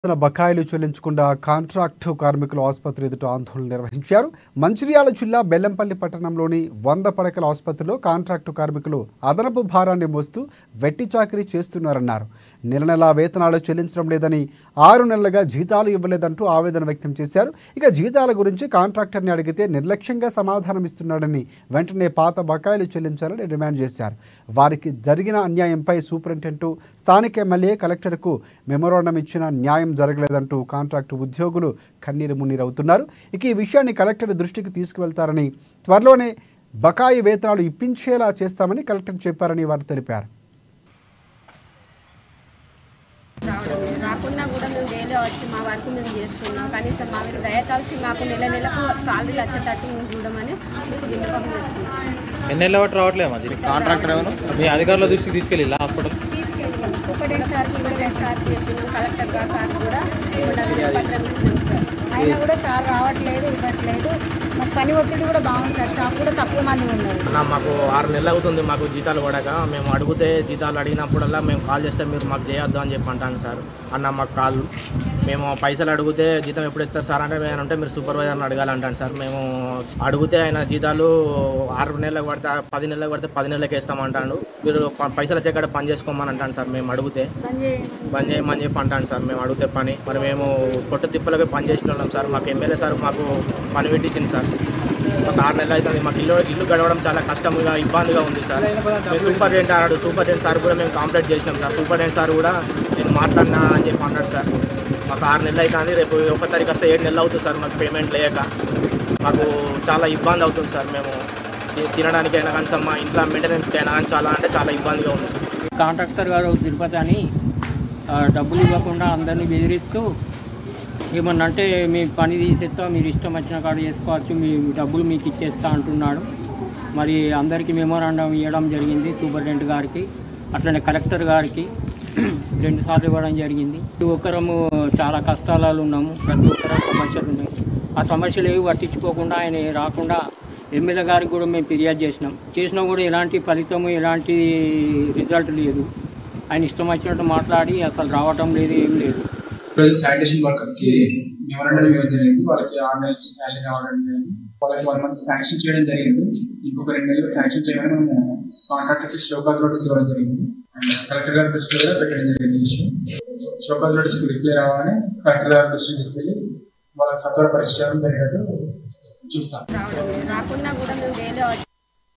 బకాయిలు చెల్లించకుండా కాంట్రాక్టు కార్మికులు ఆసుపత్రి ఎదుట ఆందోళన నిర్వహించారు. మంచిర్యాల జిల్లా బెల్లంపల్లి పట్టణంలోని 100 పడకల ఆసుపత్రిలో కాంట్రాక్టు కార్మికులు అదనపు భారాన్ని మోస్తూ వెట్టి చాకిరీ చేస్తున్నారన్నారు. నెల వేతనాలు చెల్లించడం లేదని 6 నెలలుగా జీతాలు ఇవ్వలేదంటూ ఆవేదన వ్యక్తం చేశారు. ఇక జీతాల గురించి కాంట్రాక్టర్ని అడిగితే నిర్లక్ష్యంగా సమాధానం ఇస్తున్నాడని వెంటనే పాత బకాయిలు చెల్లించాలని డిమాండ్ చేశారు. వారికి జరిగిన అన్యాయంపై సూపరింటెండెంట్, స్థానిక ఎమ్మెల్యే, కలెక్టర్కు మెమోరాండం ఇచ్చిన న్యాయం జరగలేదంటూ కాంట్రాక్టు ఉద్యోగులు కన్నీరు మున్నీరవుతున్నారు. ఇక ఈ విషయాన్ని కలెక్టర్ దృష్టికి తీసుకువెళ్తారని, త్వరలోనే బకాయి వేతనాలు ఇప్పించేలా చేస్తామని కలెక్టర్ చెప్పారని వారు తెలిపారు. రాకున్నా కూడా మేము డైలీ వచ్చి మా వర్క్ మేము చేస్తున్నాం. కనీసం మా మీద దయతలిసి మాకు నెలకు సాలరీలు వచ్చేటట్టు మేము చూడమని మీకు విన్నపం చేస్తున్నాం. ఎన్ని నెలల బట్టి రావట్లేదు కాంట్రాక్టర్ ఏమో మీ అధికారుల దృష్టికి తీసుకెళ్ళి హాస్పిటల్ తీసుకెళ్ళాం. సూపరింటెండెంట్ సార్కి కూడా 2 సార్లు చెప్పినాం. కలెక్టర్ గారు సార్ కూడా పత్రం ఇచ్చినాం సార్. అయినా కూడా సార్ రావట్లేదు, ఇవ్వట్లేదు. మాకు పని ఒత్తిడి కూడా బాగుంది సార్. స్టాఫ్ కూడా తక్కువ మంది ఉన్నారు. మాకు 6 నెలలు అవుతుంది మాకు జీతాలు పడక. మేము అడిగితే జీతాలు అడిగినప్పుడల్లా మేము కాల్ చేస్తే మీరు మాకు చేయొద్దు అని చెప్పి అంటాను సార్. అన్న మాకు కాల్ మేము పైసలు అడిగితే జీతం ఎప్పుడు ఇస్తారు సార్ అంటే మీరు సూపర్వైజర్ని అడగాలంటాను సార్. మేము అడిగితే ఆయన జీతాలు 6 నెలలకు పడితే 10 నెలలకు పడితే 10 నెలలకు వేస్తామంటాడు. మీరు పైసలు వచ్చేకాడ పని చేసుకోమని అంటాను సార్. మేము అడిగితే పని చేయమని చెప్పి అంటాను సార్. మేము అడిగితే పని మరి మేము పొట్టు తిప్పలకి పని చేసిన వాళ్ళం సార్. మాకు ఎమ్మెల్యే సార్ మాకు పని పెట్టించింది సార్. ఒక 6 నెలలు అవుతుంది. మాకు ఇల్లు గడవడం చాలా కష్టంగా ఇబ్బందిగా ఉంది సార్. మేము సూపరింటెండెంట్ సార్ కూడా మేము కంప్లైంట్ చేసినాం సార్. సూపరింటెండెంట్ సార్ కూడా నేను మాట్లాడినా అని చెప్పి అన్నాడు సార్. మాకు 6 నెలలు అవుతుంది. రేపు 1 తారీఖు వస్తే 7 నెలలు అవుతుంది సార్. మాకు పేమెంట్ లేక మాకు చాలా ఇబ్బంది అవుతుంది సార్. మేము తినడానికైనా కానీ మా ఇంట్లో మెయింటెనెన్స్కి అయినా కానీ చాలా ఇబ్బందిగా ఉంది సార్. కాంట్రాక్టర్ గారు తిరుపతి అని డబ్బులు ఇవ్వకుండా అందరినీ బెదిరిస్తూ ఏమన్నా అంటే మీ పని తీసేస్తా, మీరు ఇష్టం వచ్చిన కాడ చేసుకోవచ్చు, మీ డబ్బులు మీకు ఇచ్చేస్తా అంటున్నాడు. మరి అందరికీ మెమోరాండం ఇవ్వడం జరిగింది. సూపరింటెండెంట్ గారికి, అట్లనే కలెక్టర్ గారికి 2 సార్లు ఇవ్వడం జరిగింది. ఒక్కరము చాలా కష్టాలలో ఉన్నాము. ప్రతి ఒక్కరు సమస్యలు ఉన్నాయి. ఆ సమస్యలు ఏవి పట్టించుకోకుండా ఆయన రాకుండా ఎమ్మెల్యే గారికి కూడా మేము ఫిర్యాదు చేసినా కూడా ఎలాంటి ఫలితము, ఎలాంటి రిజల్ట్ లేదు. ఆయన ఇష్టం వచ్చినట్టు మాట్లాడి అసలు రావటం లేదు, ఏం లేదు. శానిటేషన్ వర్కర్స్ కి మెమోరాండం ఇవ్వడం జరిగింది. వాళ్ళకి 6 నెలల శాలరీ రావడం జరిగింది. వాళ్ళకి 1 మంత్ శాంక్షన్ చేయడం జరిగింది. ఇంకొక 2 నెలలు శాంక్షన్ చేయమని మేము కాంట్రాక్టర్కి షోకాజ్ నోటీస్ ఇవ్వడం జరిగింది. అండ్ కలెక్టర్ గారి దృష్టిలో కూడా పెట్టడం జరిగింది. షోకాజ్ నోటీస్కి రిప్లై రావాలని కలెక్టర్ గారి దృష్టికి తీసుకెళ్ళి వాళ్ళకి సత్వర పరిష్కారం జరిగేట్టు చూస్తాం. రాకున్నా కూడా మేము డైలీ